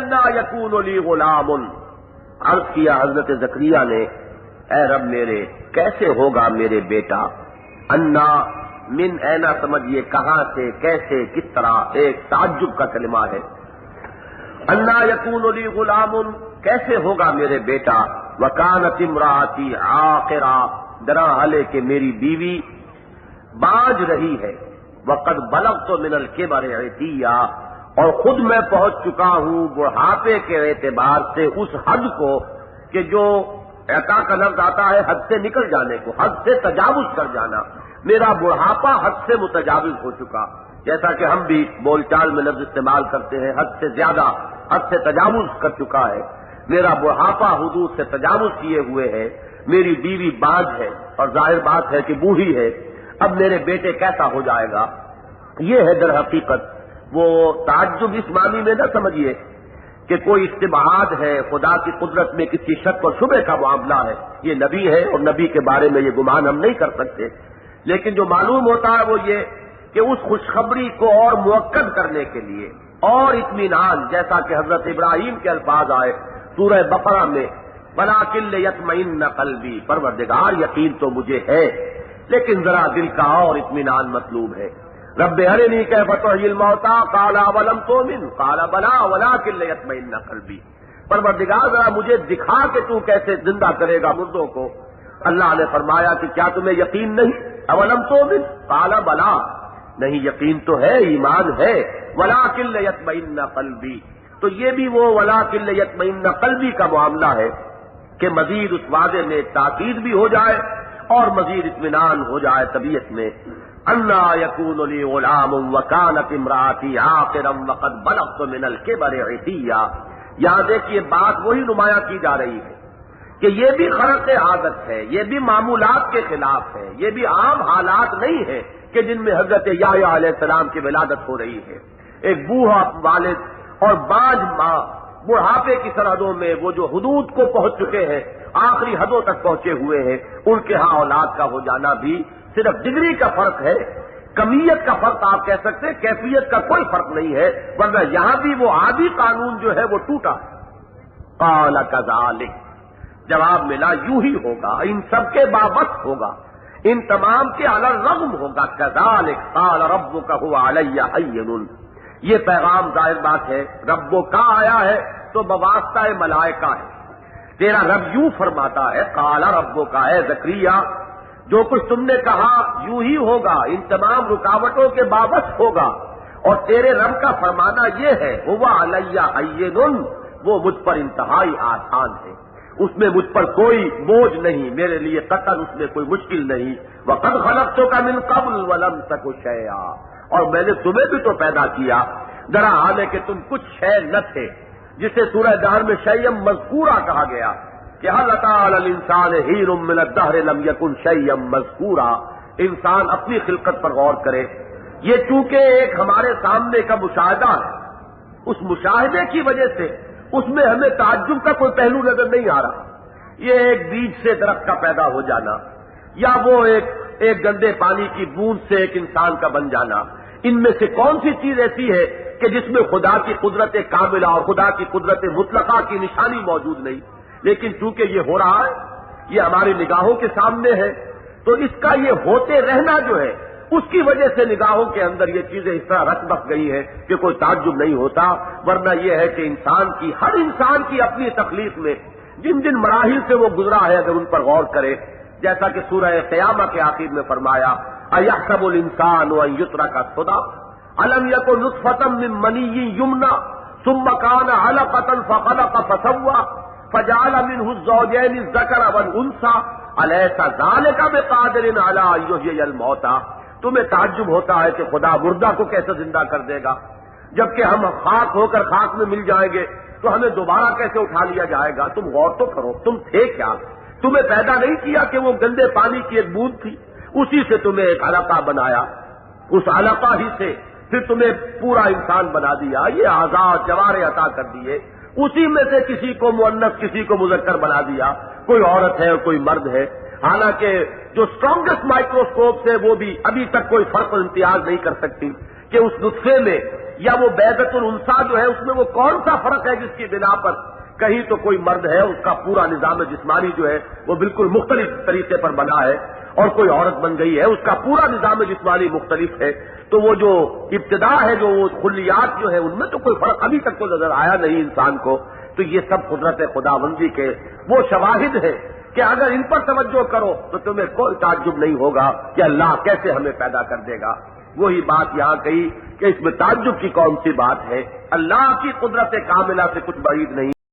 انا یکون لی غلام، عرض کیا حضرت زکریا نے، اے رب میرے کیسے ہوگا میرے بیٹا؟ انا من اینا سمجھیے کہاں سے، کیسے، کس طرح، ایک تعجب کا کلمہ ہے۔ انا یکون لی غلام، کیسے ہوگا میرے بیٹا؟ وکانت امراتی عاقرا، درا حالے کہ میری بیوی باج رہی ہے، وقد بلغت من الکبر عتیا، اور خود میں پہنچ چکا ہوں بڑھاپے کے اعتبار سے اس حد کو کہ جو عطا کا لفظ آتا ہے حد سے نکل جانے کو، حد سے تجاوز کر جانا، میرا بڑھاپا حد سے متجاوز ہو چکا، جیسا کہ ہم بھی بول چال میں لفظ استعمال کرتے ہیں، حد سے زیادہ، حد سے تجاوز کر چکا ہے، میرا بڑھاپا حدود سے تجاوز کیے ہوئے ہے، میری بیوی باج ہے اور ظاہر بات ہے کہ بوڑھی ہے، اب میرے بیٹے کیسا ہو جائے گا؟ یہ ہے در حقیقت وہ تعجب، اس معنی میں نہ سمجھیے کہ کوئی استبعاد ہے، خدا کی قدرت میں کسی شک و شبہ کا معاملہ ہے، یہ نبی ہے اور نبی کے بارے میں یہ گمان ہم نہیں کر سکتے، لیکن جو معلوم ہوتا ہے وہ یہ کہ اس خوشخبری کو اور مؤکد کرنے کے لیے اور اطمینان، جیسا کہ حضرت ابراہیم کے الفاظ آئے سورہ بقرہ میں، وَلَٰكِن لِّيَطْمَئِنَّ قَلْبِي، پروردگار یقین تو مجھے ہے لیکن ذرا دل کا اور اطمینان مطلوب ہے۔ رب ارنی کیف تحیی الموتیٰ قال اولم تؤمن قال بلی ولکن لیطمئن قلبی، پروردگار ذرا مجھے دکھا کہ تو کیسے زندہ کرے گا مردوں کو۔ اللہ نے فرمایا کہ کیا تمہیں یقین نہیں؟ اولم تؤمن قال بلی، نہیں یقین تو ہے، ایمان ہے، ولکن لیطمئن قلبی، تو یہ بھی وہ ولکن لیطمئن قلبی کا معاملہ ہے کہ مزید اس وعدے میں تاکید بھی ہو جائے اور مزید اطمینان ہو جائے طبیعت میں۔ انا یکون لی غلام وکانت امراتی عاقرا وقد بلغت من الکبر عتیا، یہاں دیکھیے بات وہی نمایاں کی جا رہی ہے کہ یہ بھی خرق عادت ہے، یہ بھی معمولات کے خلاف ہے، یہ بھی عام حالات نہیں ہے کہ جن میں حضرت یحییٰ علیہ السلام کی ولادت ہو رہی ہے۔ ایک بوڑھا والد اور باج ماں بڑھاپے کی سرحدوں میں وہ جو حدود کو پہنچ چکے ہیں، آخری حدوں تک پہنچے ہوئے ہیں، ان کے ہاں اولاد کا ہو جانا بھی صرف ڈگری کا فرق ہے، کمیت کا فرق آپ کہہ سکتے ہیں، کیفیت کا کوئی فرق نہیں ہے، ورنہ یہاں بھی وہ عادی قانون جو ہے وہ ٹوٹا ہے۔ قال کذالک، جواب ملا یوں ہی ہوگا، ان سب کے بابت ہوگا، ان تمام کے علی الرغم ہوگا۔ کذالک قال ربک هو علی هین، یہ پیغام ظاہر بات ہے رب کا آیا ہے تو بواسطہ ملائکہ ہے، تیرا رب یوں فرماتا ہے، قال رب کا ہے زکریا، جو کچھ تم نے کہا یوں ہی ہوگا، ان تمام رکاوٹوں کے بابت ہوگا، اور تیرے رب کا فرمانا یہ ہے هو علی هین، وہ مجھ پر انتہائی آسان ہے، اس میں مجھ پر کوئی بوجھ نہیں، میرے لیے قطعاً اس میں کوئی مشکل نہیں۔ وقد خلقتک من قبل ولم تک شیئا، اور میں نے تمہیں بھی تو پیدا کیا ذرا حال ہے کہ تم کچھ شے نہ تھے، جسے سورہ دہر میں شیئم مذکورہ کہا گیا کہ هل اتى علی الانسان حین من الدہر لم یکن شیئم مذکورا، انسان اپنی خلقت پر غور کرے، یہ چونکہ ایک ہمارے سامنے کا مشاہدہ ہے، اس مشاہدے کی وجہ سے اس میں ہمیں تعجب کا کوئی پہلو نظر نہیں آ رہا، یہ ایک بیج سے درخت کا پیدا ہو جانا یا وہ ایک گندے پانی کی بوند سے ایک انسان کا بن جانا، ان میں سے کون سی چیز ایسی ہے کہ جس میں خدا کی قدرت کاملہ اور خدا کی قدرت مطلقہ کی نشانی موجود نہیں؟ لیکن چونکہ یہ ہو رہا ہے، یہ ہماری نگاہوں کے سامنے ہے، تو اس کا یہ ہوتے رہنا جو ہے اس کی وجہ سے نگاہوں کے اندر یہ چیزیں اس طرح رکھ بس گئی ہیں کہ کوئی تعجب نہیں ہوتا، ورنہ یہ ہے کہ ہر انسان کی اپنی تخلیق میں جن جن مراحل سے وہ گزرا ہے اگر ان پر غور کرے، جیسا کہ سورہ قیامہ کے آخر میں فرمایا اَيَحْسَبُ الْإِنسَانُ أَن يُتْرَكَ سُدًى أَلَمْ يَكُن نُطْفَةً مِّن مَّنِيٍّ يُمْنَىٰ ثُمَّ كَانَ عَلَقَةً فَخَلَقَ فَسَوَّىٰ فَجَعَلَ مِنْهُ الزَّوْجَيْنِ الذَّكَرَ وَالْأُنثَىٰ أَلَيْسَ ذَٰلِكَ بِقَادِرٍ عَلَىٰ أَن يُحْيِيَ الْمَوْتَىٰ، تمہیں تعجب ہوتا ہے کہ خدا مردہ کو کیسے زندہ کر دے گا، جبکہ ہم خاک ہو کر خاک میں مل جائیں گے تو ہمیں دوبارہ کیسے اٹھا لیا جائے گا؟ تم غور تو کرو، تم تھے کیا؟ تمہیں پیدا نہیں کیا کہ وہ گندے پانی کی ایک بوند تھی، اسی سے تمہیں ایک علقہ بنایا، اس علقہ ہی سے پھر تمہیں پورا انسان بنا دیا، یہ اعضاء جوارح عطا کر دیے، اسی میں سے کسی کو مؤنث کسی کو مذکر بنا دیا، کوئی عورت ہے اور کوئی مرد ہے، حالانکہ جو اسٹرانگسٹ مائکروسکوپ سے وہ بھی ابھی تک کوئی فرق و امتیاز نہیں کر سکتی کہ اس نطفے میں یا وہ بیضۃ الانثی جو ہے اس میں وہ کون سا فرق ہے جس کی بنا پر کہیں تو کوئی مرد ہے اس کا پورا نظام جسمانی جو ہے وہ بالکل مختلف طریقے پر بنا ہے، اور کوئی عورت بن گئی ہے اس کا پورا نظام جسمانی مختلف ہے، تو وہ جو ابتدا ہے جو وہ خلیات جو ہے ان میں تو کوئی فرق ابھی تک تو نظر آیا نہیں انسان کو۔ تو یہ سب قدرت خداوندی کے وہ شواہد ہیں کہ اگر ان پر توجہ کرو تو تمہیں کوئی تعجب نہیں ہوگا کہ اللہ کیسے ہمیں پیدا کر دے گا۔ وہی بات یہاں کہی کہ اس میں تعجب کی کون سی بات ہے، اللہ کی قدرت کاملہ سے کچھ بعید نہیں۔